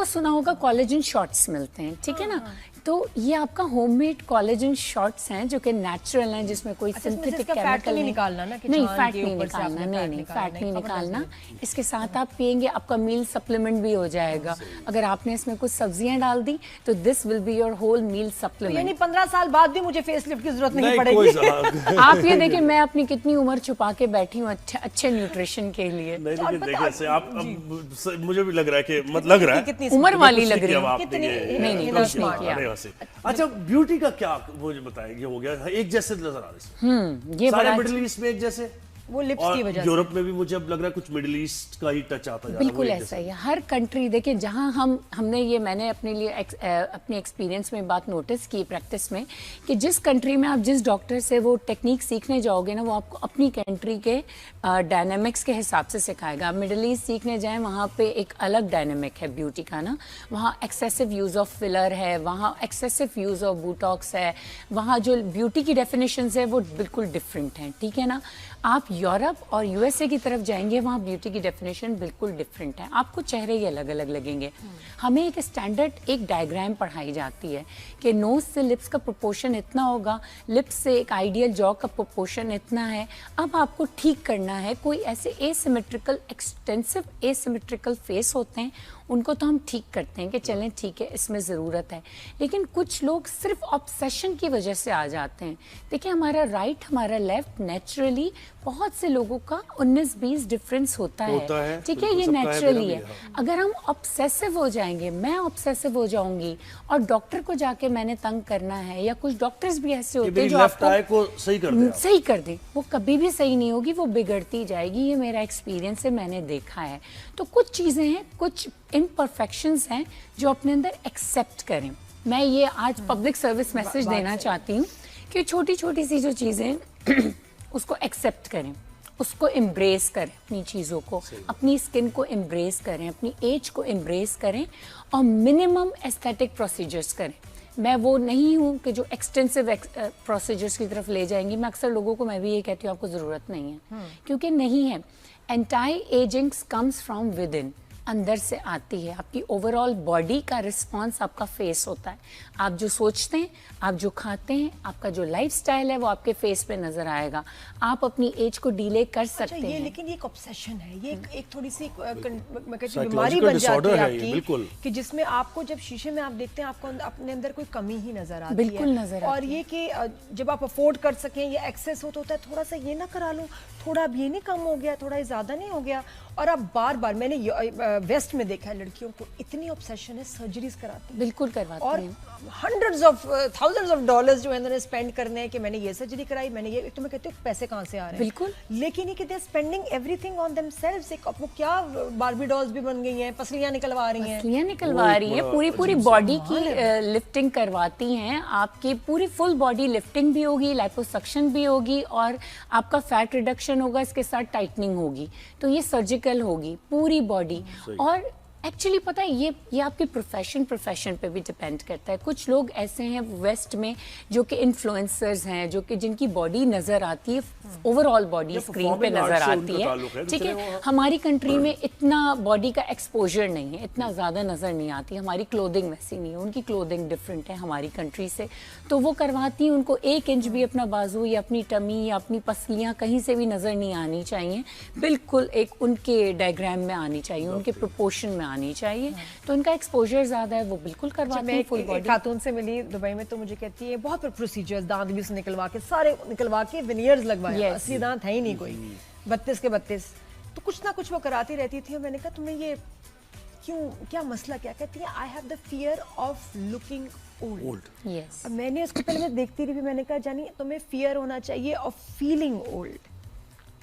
सुना होगा collagen shots मिलते हैं, ठीक है ना, तो ये आपका होममेड कोलेजन शॉट्स हैं जो कि नेचुरल हैं, जिसमें कोई सिंथेटिक केमिकल नहीं निकालना ना, नहीं, फैट नहीं निकालना, नहीं फैट नहीं निकालना। इसके साथ आप पियेंगे, आपका मील सप्लीमेंट भी हो जाएगा। अगर आपने इसमें कुछ सब्जियां डाल दी तो this will be your whole meal supplement. यानी 15 साल बाद भी मुझे फेस लिफ्ट की जरूरत नहीं पड़ेगी। आप ये देखिए, मैं अपनी कितनी उम्र छुपा के बैठी हूँ अच्छे न्यूट्रिशन के लिए। मुझे भी लग रहा है कि मत लग रहा है उम्र वाली लग रही है। नहीं, अच्छा ब्यूटी का क्या मुझे बताएं, ये हो गया एक जैसे नजर आ रहे हैं ये सारे मिडिल ईस्ट में एक जैसे, वो लिप्स की वजह से। यूरोप में भी मुझे अब लग रहा है कुछ मिडिल ईस्ट का ही टच आता जा रहा है। बिल्कुल ऐसा ही है, हर कंट्री देखिए जहां हमने ये, मैंने अपने लिए अपने एक्सपीरियंस में बात नोटिस की प्रैक्टिस में, कि जिस कंट्री में आप जिस डॉक्टर से वो टेक्निक सीखने जाओगे ना, वो आपको अपनी कंट्री के डायनामिक्स के हिसाब से सिखाएगा। आप मिडिल ईस्ट सीखने जाएं, वहाँ पे एक अलग डायनामिक है ब्यूटी का ना, वहाँ एक्सेसिव यूज़ ऑफ फिलर है, वहाँ एक्सेसिव यूज़ ऑफ बोटॉक्स है, वहाँ जो ब्यूटी की डेफिनेशंस है वो बिल्कुल डिफरेंट हैं, ठीक है ना। आप यूरोप और यूएसए की तरफ जाएंगे, वहाँ ब्यूटी की डेफिनेशन बिल्कुल डिफरेंट है, आपको चेहरे ही अलग अलग लगेंगे। हमें एक स्टैंडर्ड एक डायग्राम पढ़ाई जाती है कि नोज से लिप्स का प्रोपोर्शन इतना होगा, लिप्स से एक आइडियल जॉ का प्रोपोर्शन इतना है। अब आपको ठीक करना है, कोई ऐसे एसिमेट्रिकल एक्सटेंसिव एसिमेट्रिकल फेस होते हैं, उनको तो हम ठीक करते हैं कि चलें ठीक है इसमें ज़रूरत है, लेकिन कुछ लोग सिर्फ ऑब्सेशन की वजह से आ जाते हैं। देखिए हमारा राइट हमारा लेफ्ट नेचुरली बहुत से लोगों का 19-20 डिफरेंस होता है, ठीक है, ये नेचुरली है। अगर हम ऑब्सेसिव हो जाएंगे, मैं ऑब्सेसिव हो जाऊंगी और डॉक्टर को जाके मैंने तंग करना है, या कुछ डॉक्टर्स भी ऐसे होते हैं जो आपको सही कर दें, वो कभी भी सही नहीं होगी, वो बिगड़ती जाएगी। ये मेरा एक्सपीरियंस है, मैंने देखा है। तो कुछ चीज़ें हैं, कुछ इम्परफेक्शंस हैं जो अपने अंदर एक्सेप्ट करें। मैं ये आज पब्लिक सर्विस मैसेज देना चाहती हूँ कि छोटी छोटी सी जो चीज़ें उसको एक्सेप्ट करें, उसको एम्ब्रेस करें, अपनी चीज़ों को, अपनी स्किन को एम्ब्रेस करें, अपनी एज को एम्ब्रेस करें और मिनिमम एस्थेटिक प्रोसीजर्स करें। मैं वो नहीं हूँ कि जो एक्सटेंसिव प्रोसीजर्स की तरफ ले जाएंगी। मैं अक्सर लोगों को मैं भी ये कहती हूँ आपको ज़रूरत नहीं है, क्योंकि नहीं है। Anti ageing comes from with in, अंदर से आती है। आपकी ओवरऑल बॉडी का रिस्पांस आपका फेस होता है। आप जो सोचते हैं, आप जो खाते हैं, आपका जो लाइफस्टाइल है वो आपके फेस पे नजर आएगा। आप अपनी एज को डिले कर सकते हैं। लेकिन ये एक ऑब्सेशन है, ये एक थोड़ी सी मैं कहती हूँ बीमारी बन जाती है आपकी, कि जिसमें आपको जब शीशे में आप देखते हैं आपको अपने अंदर कोई कमी ही नजर आती है। बिल्कुल नजर आती है। और ये कि जब आप अफोर्ड कर सकें, ये एक्सेस होता है, थोड़ा सा ये ना करा लूँ, थोड़ा अब ये नहीं कम हो गया, थोड़ा ये ज्यादा नहीं हो गया। और अब बार बार मैंने वेस्ट में देखा है लड़कियों को इतनी ऑब्सेशन है, सर्जरीज कराती हैं, बिल्कुल करवाती हैं, और hundreds of thousands of dollars जो है इन्होंने स्पेंड करने हैं कि मैंने ये सर्जरी कराई, मैंने ये, तो मैं कहती हूँ पैसे कहाँ से आ रहे हैं। बिल्कुल। लेकिन ये कि दे स्पेंडिंग एवरीथिंग ऑन देमसेल्व्स। एक वो क्या बार्बी डॉल्स भी बन गई हैं, पसलियां निकलवा रही हैं, पूरी बॉडी की लिफ्टिंग करवाती हैं। आपकी पूरी फुल बॉडी लिफ्टिंग भी होगी, लाइपोसक्शन भी होगी, और आपका फैट रिडक्शन होगा, इसके साथ टाइटनिंग होगी। तो ये सर्जिकल होगी पूरी बॉडी। और एक्चुअली पता है ये आपकी प्रोफेशन पे भी डिपेंड करता है। कुछ लोग ऐसे हैं वेस्ट में जो कि इन्फ्लुएंसर्स हैं, जो कि जिनकी बॉडी नजर आती है, ओवरऑल बॉडी स्क्रीन पे नजर आती है, ठीक है। हमारी कंट्री में इतना बॉडी का एक्सपोजर नहीं है, इतना ज़्यादा नज़र नहीं आती। हमारी क्लोथिंग वैसी नहीं है, उनकी क्लोथिंग डिफरेंट है हमारी कंट्री से, तो वो करवाती हैं। उनको 1 इंच भी अपना बाजू या अपनी टमी या अपनी पसलियाँ कहीं से भी नज़र नहीं आनी चाहिए, बिल्कुल एक उनके डायग्राम में आनी चाहिए, उनके प्रोपोर्शन में आनी चाहिए। तो उनका एक्सपोजर ज्यादा है, वो बिल्कुल करवाते हैं फुल बॉडी। खातून से मिली दुबई में, तो मुझे कहती है बहुत प्रोसीजर्स, दांत भी निकलवा के, सारे निकलवा के, विनियर्स लगवाए, असली दांत है ही नहीं कोई, 32 के 32। तो कुछ ना कुछ वो कराती रहती थी। और मैंने कहा तुम्हें ये क्यों, क्या मसला क्या? कहती है I have the fear of looking old. Yes. अब मैंने उसको पहले मैं देखती रही, मैंने कहा जानी तुम्हें फियर होना चाहिए of feeling old.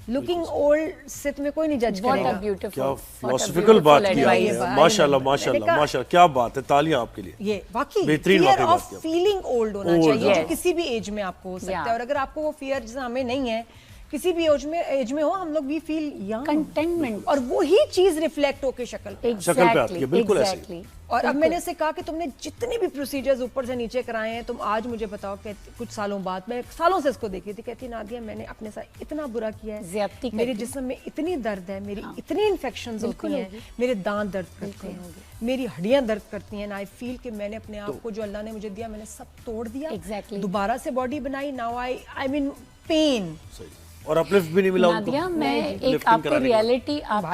Looking old से तुम्हें कोई नहीं जज करेगा। क्या फिलोसॉफिकल बात की है, माशाल्लाह माशाल्लाह माशाल्लाह, क्या बात है, तालियां आपके लिए। ये वाकई बेहतरीन फियर ऑफ फीलिंग ओल्ड होना चाहिए, जो किसी भी एज में आपको हो सकता है। Yeah. और अगर आपको वो फियर जैसे हमें नहीं है کسی بھی ایج میں ہو ہم لوگ وی فیل ینگ کنٹینٹمنٹ اور وہی چیز ریفلیکٹ ہو کے شکل پہ شکل پہ آتی ہے بالکل ایسے. اور اب میں نے اسے کہا کہ تم نے جتنے بھی پروسیجرز اوپر سے نیچے کرائے ہیں تم آج مجھے بتاؤ کہ کچھ سالوں بعد میں سالوں سے اس کو دیکھی تھی کہتی نادیہ میں نے اپنے ساتھ اتنا برا کیا ہے زیادتی میرے جسم میں اتنی درد ہے میری اتنی انفیکشنز ہوتی ہیں میرے دانت درد کرتے ہیں میری ہڈیاں درد کرتی ہیں آئی فیل کہ میں نے اپنے آپ کو جو اللہ نے مجھے دیا میں نے سب توڑ دیا دوبارہ سے باڈی بنائی ناؤ آئی مین پین اور اپلفٹ بھی نہیں ملا. نادیہ میں ایک آپ کو ریالٹی آپ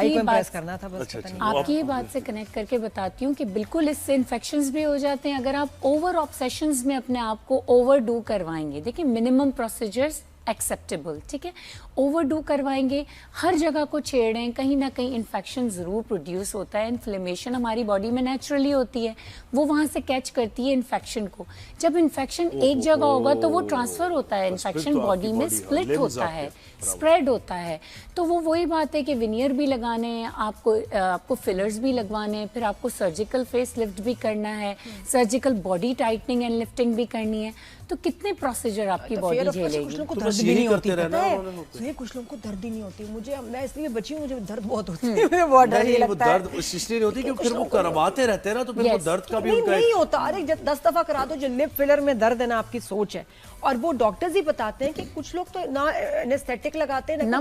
کی بات سے کنیکٹ کر کے بتاتی ہوں کہ بالکل اس سے انفیکشنز بھی ہو جاتے ہیں اگر آپ اوور آبسیشنز میں اپنے آپ کو اوور ڈو کروائیں گے. دیکھیں منیمم پروسیجرز ایکسیپٹیبل ٹھیک ہے اوور ڈو کروائیں گے ہر جگہ کو چھیڑیں کہیں نہ کہیں انفیکشن ضرور پروڈیوس ہوتا ہے. انفلیمیشن ہماری باڈی میں نیچرلی ہوتی ہے وہ وہاں سے کیچ کرتی ہے انفیکشن کو. جب انفیکشن ایک جگہ ہوگا تو وہ ٹرانسفر ہوتا ہے انفیکشن باڈی میں سپلٹ ہوتا ہے اسپریڈ ہوتا ہے. تو وہ وہی بات ہے کہ ونیئر بھی لگانے ہیں آپ کو فلرز بھی لگوانے ہیں پھر آپ کو سرجیکل فیس لفٹ بھی کرنا ہے surgical body tightening and lifting بھی کرنی ہے. تو کتنے پروسیجر آپ کی باڈی جھیلے گی. کچھ لوگوں کو درد ہی نہیں ہوتی مجھے میں اس لیے بچی ہوں مجھے درد بہت ہوتی ہے بہت ڈر لگتا ہے. درد اس لیے نہیں ہوتی کہ پھر وہ کرواتے رہتے ہیں نا تو پھر وہ درد کا بھی نہیں ہوتا. ارے 10 دفعہ کرا دو جو لپ فلر میں درد ہے نا آپ کی سوچ ہے اور وہ ڈاکٹرز ہی بتاتے ہیں کہ کچھ لوگ تو نہ اینستھیٹک لگاتے ہیں نہ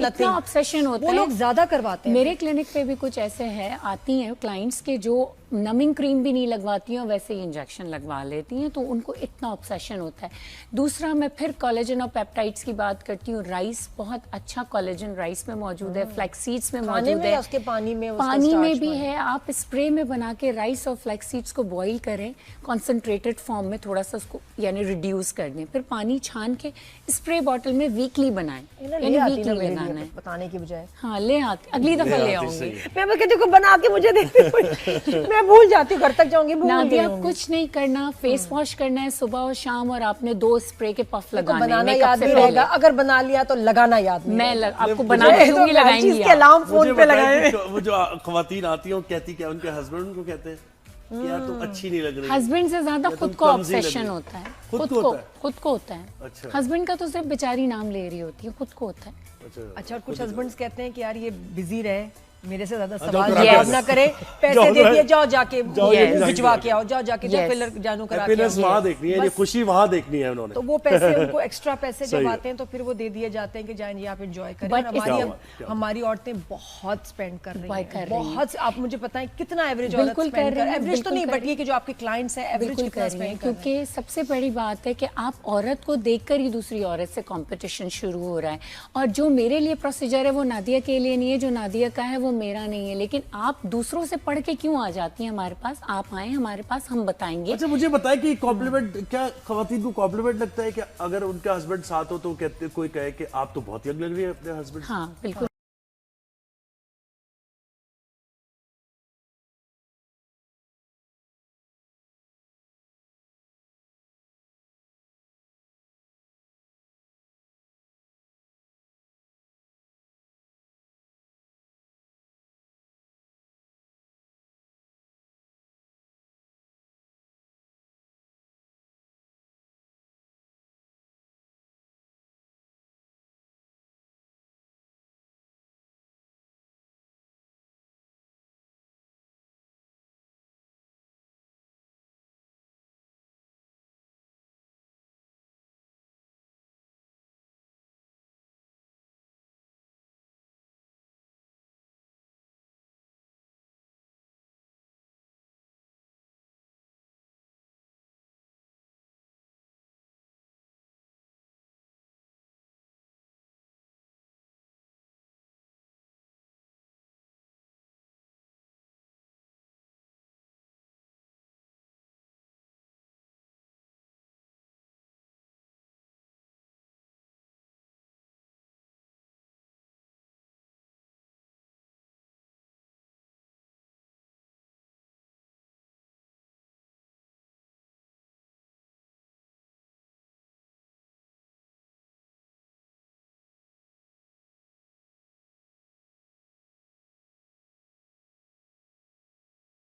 اتنا آبسیشن ہوتا ہے وہ لوگ زیادہ کرواتے ہیں. میرے کلینک پہ بھی کچھ ایسے ہیں آتی ہیں کلائنٹس کے جو نمنگ کریم بھی نہیں لگواتی ہیں ویسے ہی انجیکشن لگوا لیتی ہیں تو ان کو اتنا آبسیشن ہوتا ہے. دوسرا میں پھر کولیجن اور پیپٹائڈس کی بات کرتی ہوں. رائس بہت اچھا کولیجن رائس میں موجود ہے فلیکس سیڈس میں موجود ہے اس کے پانی میں بھی ہے. آپ اسپرے میں بنا کے رائس اور فلیکس سیڈس کو بوائل کریں کنسنٹریٹڈ فارم میں تھوڑا سا اس کو یعنی ریڈیوس کر دیں پھر پانی چھان کے اسپرے باٹل میں ویکلی بنائیں یعنی ویکلی لگانا ہے بتانے کی بجائے. ہاں لے آتے اگلی دفعہ لے آؤں گی میں کہتی ہوں بنا کے مجھے دے میں بھول جاتی ہوں گھر تک جاؤں گی نادیہ کچھ نہیں کرنا فیس واش کرنا ہے صبح اور شام اور آپ نے 2 اسپرے کے پف لگانے ہیں. بنانا یاد نہیں رہے گا اگر بنا لیا تو لگانا یاد نہیں. میں آپ کو بنا کے دوں گی لگائیں گی کے الارم فون پہ لگائیں. وہ جو خواتین آتی ہیں وہ کہتی کہ ان کے ہسبینڈ ان کو کہتے ہیں کہ یار تم اچھی نہیں لگ رہی. ہسبینڈ سے زیادہ خود کو آبسیشن ہوتا ہے خود کو ہوتا ہے. ہسبینڈ کا تو صرف بیچاری نام لے رہی ہوتی ہے خود کو ہوتا ہے. اچھا اور کچھ ہسبینڈز کہتے ہیں کہ یار یہ بزی رہے میرے سے زیادہ سوال جواب نہ کرے پیسے دے دیے جاؤ جا کے بھجوا کے آؤ جا کے فلر جانو کرا کے وہاں دیکھنی ہے خوشی وہاں دیکھنی ہے انہوں نے تو وہ پیسے ان کو ایکسٹرا پیسے جب آتے ہیں تو پھر وہ دے دیے جاتے ہیں کہ جائیں جی آپ انجوائے کریں. ہماری عورتیں بہت اسپینڈ کر رہی ہیں بہت. آپ مجھے بتائیں کتنا ایوریج ایوریج تو نہیں بٹ یہ کہ جو آپ کے کلائنٹس ہیں ایوریج کر رہی ہیں کیونکہ سب سے بڑی بات ہے کہ آپ عورت کو دیکھ کر ہی دوسری عورت سے کمپٹیشن شروع ہو رہا ہے. اور جو میرے لیے پروسیجر ہے وہ نادیہ کے لیے نہیں ہے جو نادیہ کا ہے وہ میرا نہیں ہے. لیکن آپ دوسروں سے پڑھ کے کیوں آ جاتی ہیں ہمارے پاس. آپ آئیں ہمارے پاس ہم بتائیں گے. اچھا مجھے بتائیں کہ کمپلیمنٹ کیا خواتین کو کمپلیمنٹ لگتا ہے کہ اگر ان کا ہسبینڈ ساتھ ہو تو کوئی کہے کہ آپ تو بہت ینگ لگ رہی ہے اپنے ہسبینڈ. ہاں بالکل